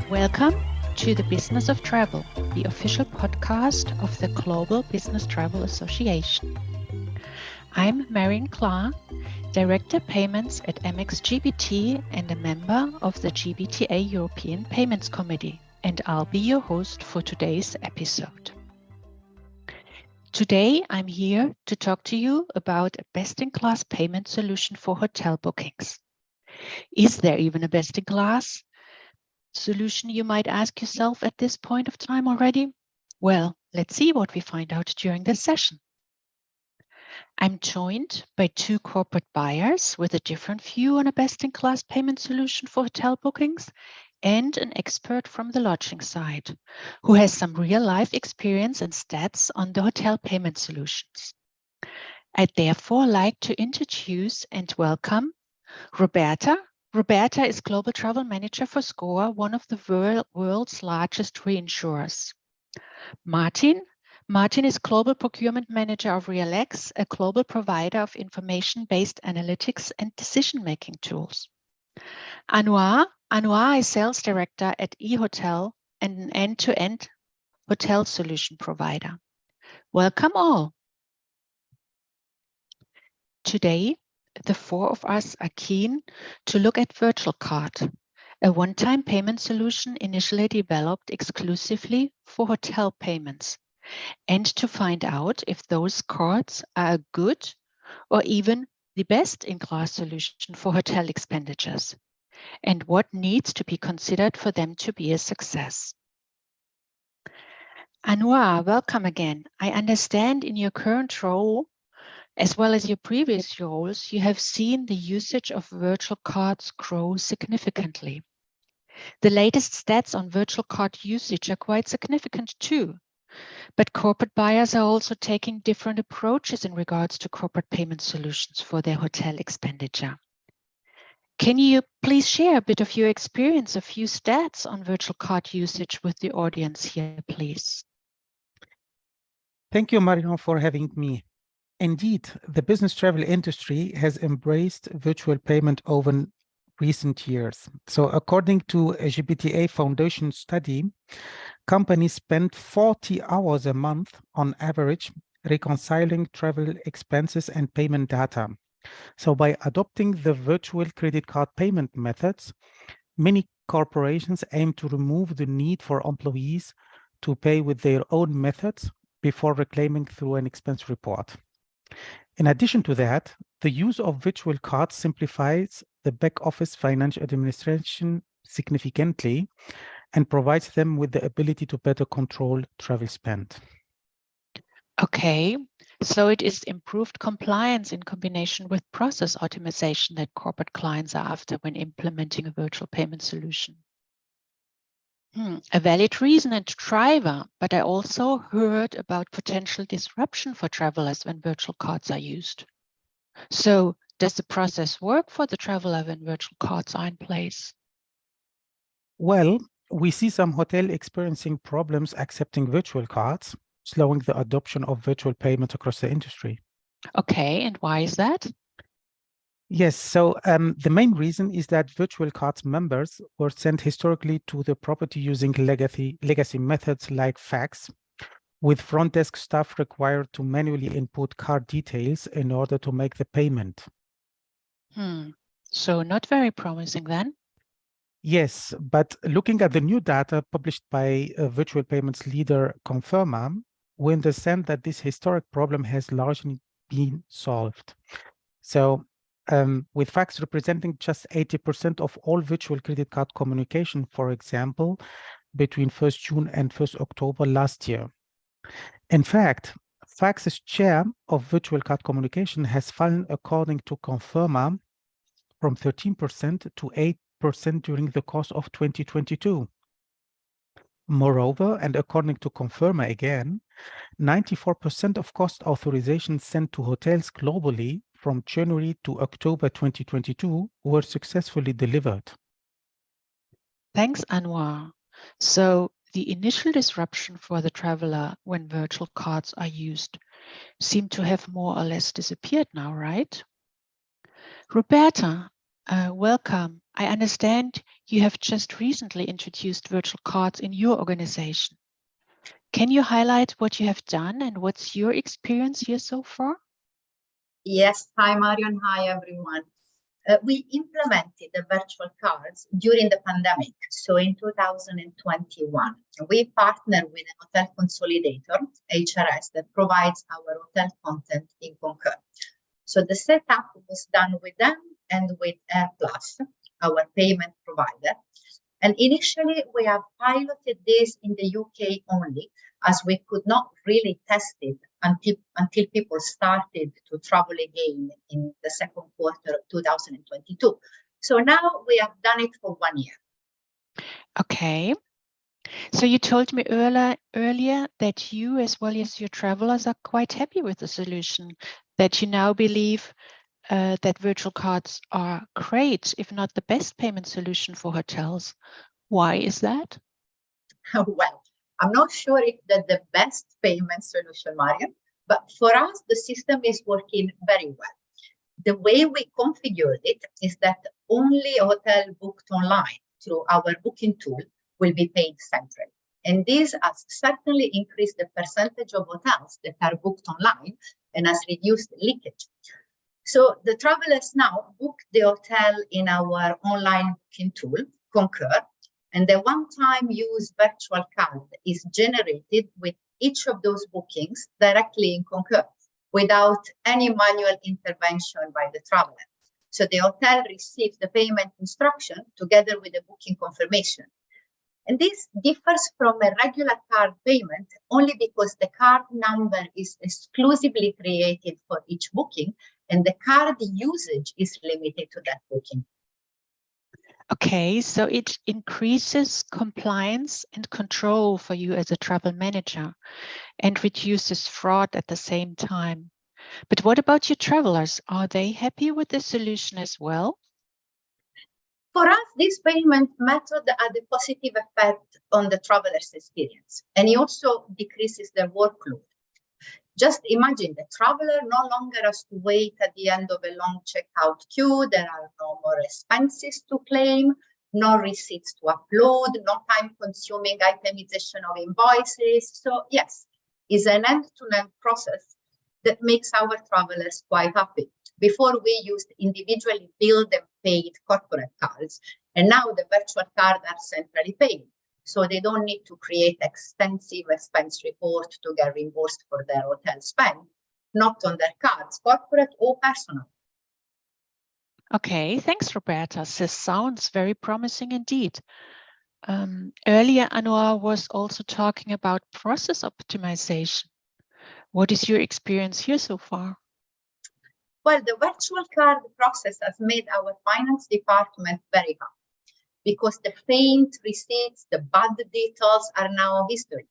Welcome to the Business of Travel, the official podcast of the Global Business Travel Association. I'm Marion Klar, Director Payments at AmexGBT and a member of the GBTA European Payments Committee, and I'll be your host for today's episode. Today, I'm here to talk to you about a best-in-class payment solution for hotel bookings. Is there even a best-in-class solution, you might ask yourself at this point of time already? Well, let's see what we find out during this session. I'm joined by two corporate buyers with a different view on a best-in-class payment solution for hotel bookings and an expert from the lodging side who has some real-life experience and stats on the hotel payment solutions. I'd therefore like to introduce and welcome Roberta. Roberta is Global Travel Manager for SCOR, one of the world's largest reinsurers. Martin is Global Procurement Manager of RELX, a global provider of information-based analytics and decision-making tools. Anouar is Sales Director at ehotel and an end-to-end hotel solution provider. Welcome all. Today, the four of us are keen to look at Virtual Card, a one-time payment solution initially developed exclusively for hotel payments, and to find out if those cards are a good or even the best-in-class solution for hotel expenditures, and what needs to be considered for them to be a success. Anouar, welcome again. I understand in your current role, as well as your previous roles, you have seen the usage of virtual cards grow significantly. The latest stats on virtual card usage are quite significant too, but corporate buyers are also taking different approaches in regards to corporate payment solutions for their hotel expenditure. Can you please share a bit of your experience, a few stats on virtual card usage with the audience here, please? Thank you, Marion, for having me. Indeed, the business travel industry has embraced virtual payment over recent years. So according to a GBTA Foundation study, companies spend 40 hours a month on average reconciling travel expenses and payment data. So by adopting the virtual credit card payment methods, many corporations aim to remove the need for employees to pay with their own methods before reclaiming through an expense report. In addition to that, the use of virtual cards simplifies the back office financial administration significantly and provides them with the ability to better control travel spend. Okay, so it is improved compliance in combination with process optimization that corporate clients are after when implementing a virtual payment solution. A valid reason and driver, but I also heard about potential disruption for travelers when virtual cards are used. So does the process work for the traveler when virtual cards are in place? Well, we see some hotels experiencing problems accepting virtual cards, slowing the adoption of virtual payment across the industry. Okay, and why is that? Yes, so the main reason is that virtual cards members were sent historically to the property using legacy methods like fax, with front desk staff required to manually input card details in order to make the payment. So not very promising then? Yes, but looking at the new data published by virtual payments leader Confirma, we understand that this historic problem has largely been solved. So with fax representing just 80% of all virtual credit card communication, for example, between 1st June and 1st October last year. In fact, fax's share of virtual card communication has fallen, according to Confirma, from 13% to 8% during the course of 2022. Moreover, and according to Confirma again, 94% of cost authorizations sent to hotels globally from January to October 2022 were successfully delivered. Thanks, Anouar. So the initial disruption for the traveler when virtual cards are used seem to have more or less disappeared now, right? Roberta, welcome. I understand you have just recently introduced virtual cards in your organization. Can you highlight what you have done and what's your experience here so far? Yes, hi Marion, hi everyone. We implemented the virtual cards during the pandemic, so in 2021. We partnered with an hotel consolidator, HRS, that provides our hotel content in Concur. So the setup was done with them and with AirPlus, our payment provider. And initially, we have piloted this in the UK only, as we could not really test it until people started to travel again in the second quarter of 2022. So now we have done it for 1 year. Okay. So you told me earlier that you, as well as your travelers, are quite happy with the solution, that you now believe that virtual cards are great, if not the best payment solution for hotels. Why is that? Well, I'm not sure if that's the best payment solution, Marion, but for us, the system is working very well. The way we configured it is that only a hotel booked online through our booking tool will be paid centrally. And this has certainly increased the percentage of hotels that are booked online and has reduced leakage. So the travelers now book the hotel in our online booking tool, Concur, and the one-time use virtual card is generated with each of those bookings directly in Concur without any manual intervention by the traveler. So the hotel receives the payment instruction together with the booking confirmation. And this differs from a regular card payment only because the card number is exclusively created for each booking and the card usage is limited to that booking. Okay, so it increases compliance and control for you as a travel manager and reduces fraud at the same time. But what about your travelers? Are they happy with the solution as well? For us, this payment method had a positive effect on the traveler's experience, and it also decreases their workload. Just imagine the traveler no longer has to wait at the end of a long checkout queue. There are no more expenses to claim, no receipts to upload, no time-consuming itemization of invoices. So yes, it's an end-to-end process that makes our travelers quite happy. Before we used individually billed and paid corporate cards, and now the virtual cards are centrally paid. So they don't need to create extensive expense report to get reimbursed for their hotel spend, not on their cards, corporate or personal. Okay, thanks, Roberta. This sounds very promising indeed. Earlier, Anouar was also talking about process optimization. What is your experience here so far? Well, the virtual card process has made our finance department very happy because the faint receipts, the bad details are now history.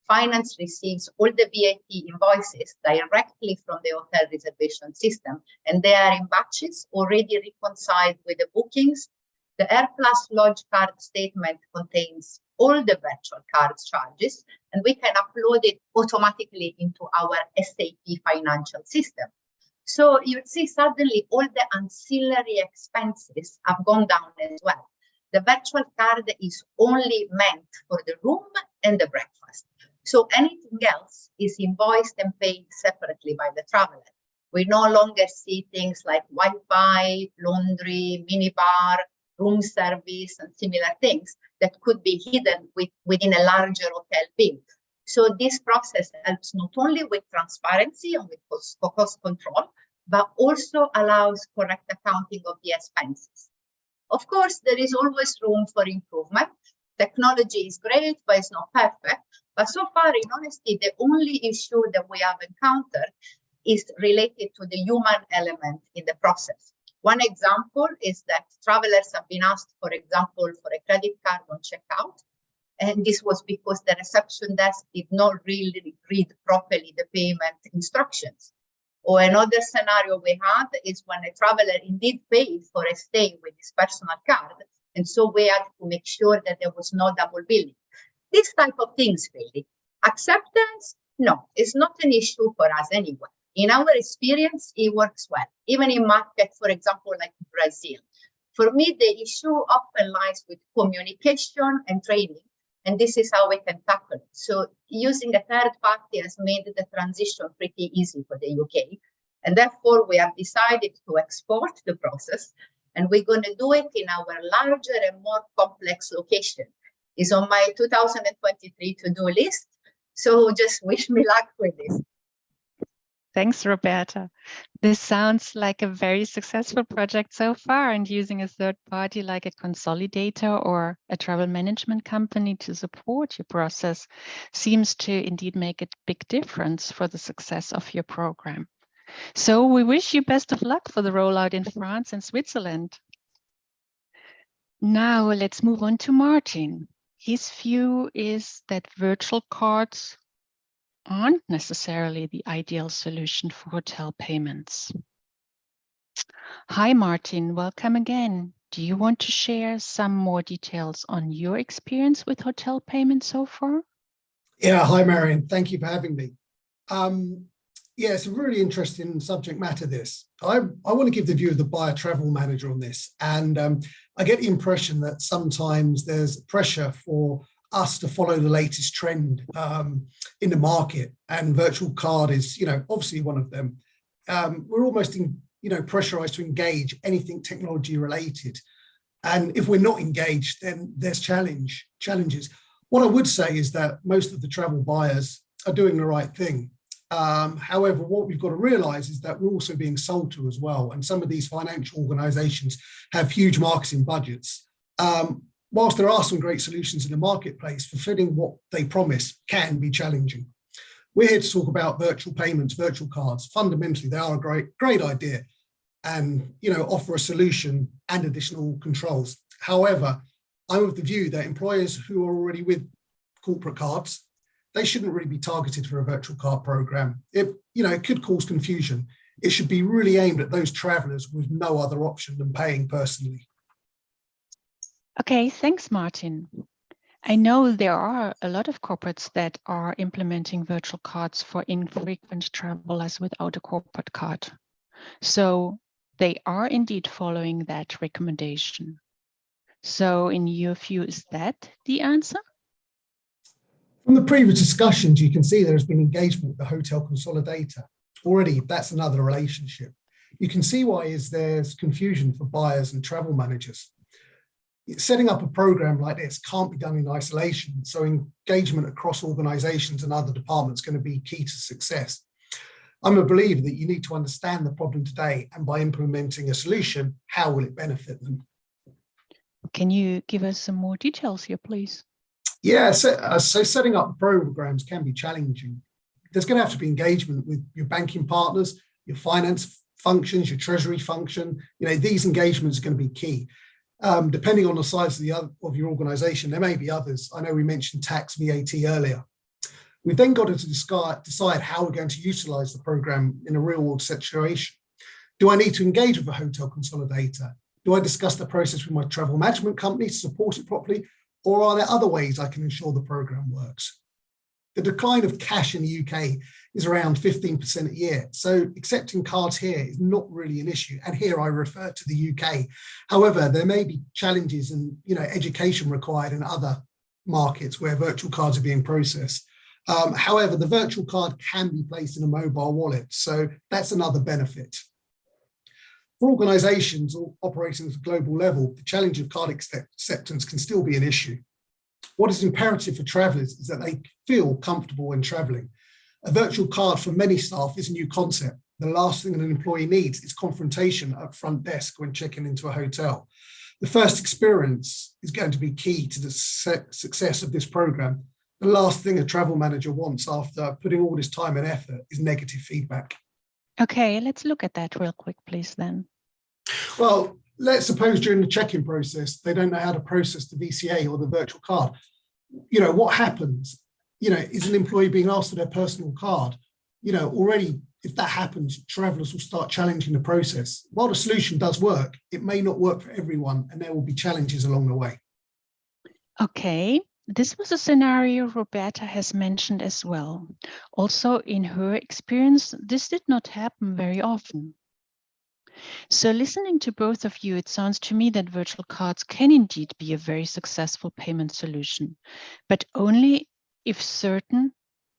Finance receives all the VAT invoices directly from the hotel reservation system, and they are in batches already reconciled with the bookings. The AirPlus Lodge card statement contains all the virtual cards charges, and we can upload it automatically into our SAP financial system. So you see suddenly all the ancillary expenses have gone down as well. The virtual card is only meant for the room and the breakfast. So anything else is invoiced and paid separately by the traveler. We no longer see things like Wi-Fi, laundry, minibar, room service, and similar things that could be hidden within a larger hotel bill. So this process helps not only with transparency and with cost control, but also allows correct accounting of the expenses. Of course, there is always room for improvement. Technology is great, but it's not perfect. But so far, in honesty, the only issue that we have encountered is related to the human element in the process. One example is that travelers have been asked, for example, for a credit card on checkout. And this was because the reception desk did not really read properly the payment instructions. Or another scenario we had is when a traveler indeed paid for a stay with his personal card. And so we had to make sure that there was no double billing. This type of things, really. Acceptance? No, it's not an issue for us anyway. In our experience, it works well, even in markets, for example, like Brazil. For me, the issue often lies with communication and training, and this is how we can tackle it. So using a third party has made the transition pretty easy for the UK, and therefore we have decided to export the process, and we're going to do it in our larger and more complex location. It's on my 2023 to-do list, so just wish me luck with this. Thanks, Roberta. This sounds like a very successful project so far, and using a third party like a consolidator or a travel management company to support your process seems to indeed make a big difference for the success of your program. So we wish you best of luck for the rollout in France and Switzerland. Now let's move on to Martin. His view is that virtual cards aren't necessarily the ideal solution for hotel payments. Hi, Martin, welcome again. Do you want to share some more details on your experience with hotel payments so far? Yeah, hi, Marion. Thank you for having me. Yeah, it's a really interesting subject matter, this. I want to give the view of the buyer travel manager on this. And I get the impression that sometimes there's pressure for us to follow the latest trend in the market, and virtual card is, obviously one of them. We're almost, pressurized to engage anything technology related, and if we're not engaged, then there's challenges. What I would say is that most of the travel buyers are doing the right thing. However, what we've got to realize is that we're also being sold to as well, and some of these financial organizations have huge marketing budgets. Whilst there are some great solutions in the marketplace, fulfilling what they promise can be challenging. We're here to talk about virtual payments, virtual cards. Fundamentally, they are a great idea and, offer a solution and additional controls. However, I'm of the view that employers who are already with corporate cards, they shouldn't really be targeted for a virtual card program. It could cause confusion. It should be really aimed at those travelers with no other option than paying personally. Okay, thanks, Martin. I know there are a lot of corporates that are implementing virtual cards for infrequent travelers without a corporate card. So they are indeed following that recommendation. So in your view, is that the answer? From the previous discussions, you can see there has been engagement with the hotel consolidator. Already, that's another relationship. You can see why there's confusion for buyers and travel managers. Setting up a program like this can't be done in isolation, so engagement across organizations and other departments is going to be key to success. I'm a believer that you need to understand the problem today, and by implementing a solution, how will it benefit them? Can you give us some more details here, please? Yeah, so setting up programs can be challenging. There's going to have to be engagement with your banking partners, your finance functions, your treasury function. These engagements are going to be key. Depending on the size of your organization, there may be others. I know we mentioned tax, VAT earlier. We've then got to decide how we're going to utilize the program in a real world situation. Do I need to engage with a hotel consolidator? Do I discuss the process with my travel management company to support it properly? Or are there other ways I can ensure the program works? The decline of cash in the UK is around 15% a year. So accepting cards here is not really an issue. And here I refer to the UK. However, there may be challenges and education required in other markets where virtual cards are being processed. However, the virtual card can be placed in a mobile wallet. So that's another benefit. For organizations operating at a global level, the challenge of card acceptance can still be an issue. What is imperative for travelers is that they feel comfortable when traveling. A virtual card for many staff is a new concept. The last thing an employee needs is confrontation at front desk when checking into a hotel. The first experience is going to be key to the success of this program. The last thing a travel manager wants after putting all this time and effort is negative feedback. Okay, let's look at that real quick, please, then. Well, let's suppose during the check-in process, they don't know how to process the VCA or the virtual card. What happens? Is an employee being asked for their personal card? Already, if that happens, travelers will start challenging the process. While the solution does work, it may not work for everyone, and there will be challenges along the way. Okay, This was a scenario Roberta has mentioned as well. Also, in her experience, this did not happen very often. So listening to both of you, it sounds to me that virtual cards can indeed be a very successful payment solution, but only if certain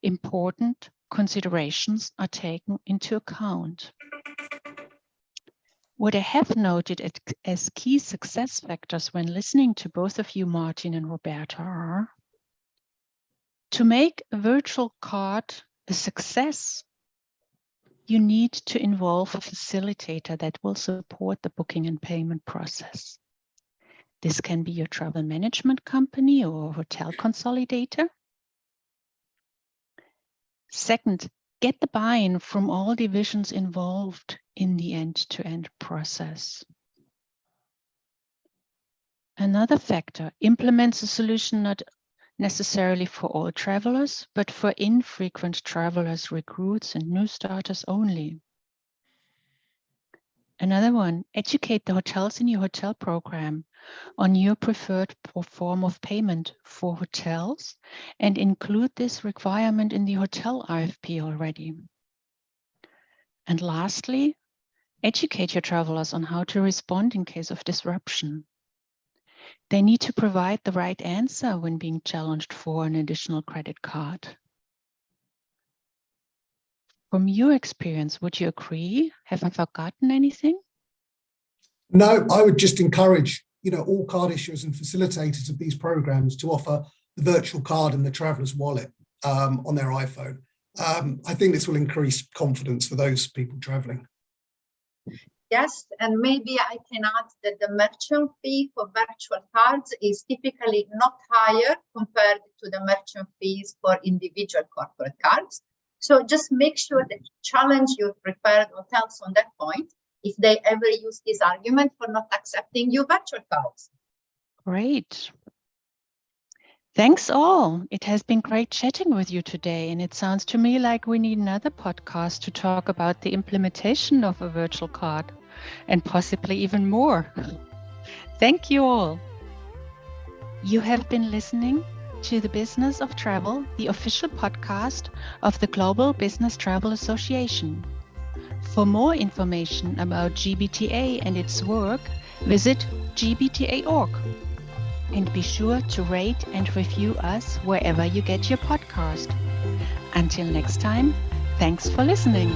important considerations are taken into account. What I have noted as key success factors when listening to both of you, Martin and Roberta, are to make a virtual card a success, you need to involve a facilitator that will support the booking and payment process. This can be your travel management company or hotel consolidator. Second, get the buy-in from all divisions involved in the end-to-end process. Another factor, implements a solution not necessarily for all travelers, but for infrequent travelers, recruits, and new starters only. Another one, educate the hotels in your hotel program on your preferred form of payment for hotels and include this requirement in the hotel RFP already. And lastly, educate your travelers on how to respond in case of disruption. They need to provide the right answer when being challenged for an additional credit card. From your experience, would you agree? Have I forgotten anything? No, I would just encourage, all card issuers and facilitators of these programs to offer the virtual card in the traveler's wallet on their iPhone. I think this will increase confidence for those people traveling. Yes, and maybe I can add that the merchant fee for virtual cards is typically not higher compared to the merchant fees for individual corporate cards. So just make sure that you challenge your preferred hotels on that point if they ever use this argument for not accepting your virtual cards. Great. Thanks all. It has been great chatting with you today, and it sounds to me like we need another podcast to talk about the implementation of a virtual card and possibly even more. Thank you all. You have been listening to The Business of Travel, the official podcast of the Global Business Travel Association. For more information about GBTA and its work, visit gbta.org. And be sure to rate and review us wherever you get your podcast. Until next time, thanks for listening.